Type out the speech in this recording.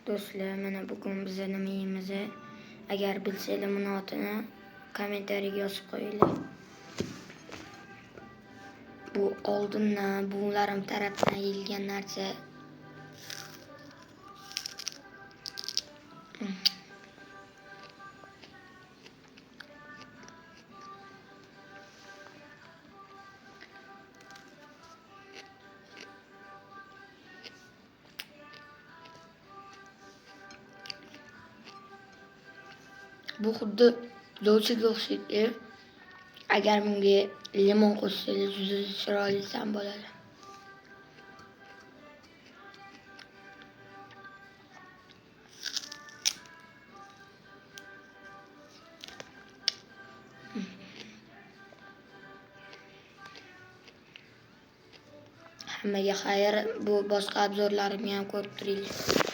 Do'stlar, mana bugun biz nima yeymiz? Agar bilsanglar buni otini kommentariyga yozib qo'yinglar. Bu oldindan buvlarim tarafdan yeyilgan narsa. Bu xuddi dolchaga o'xshaydi. Agar bunga limon qo'shsangiz juda chiroyli ta'm bo'ladi. Hammaga xayr. Bu boshqa obzorlarimni ham ko'rib turinglar.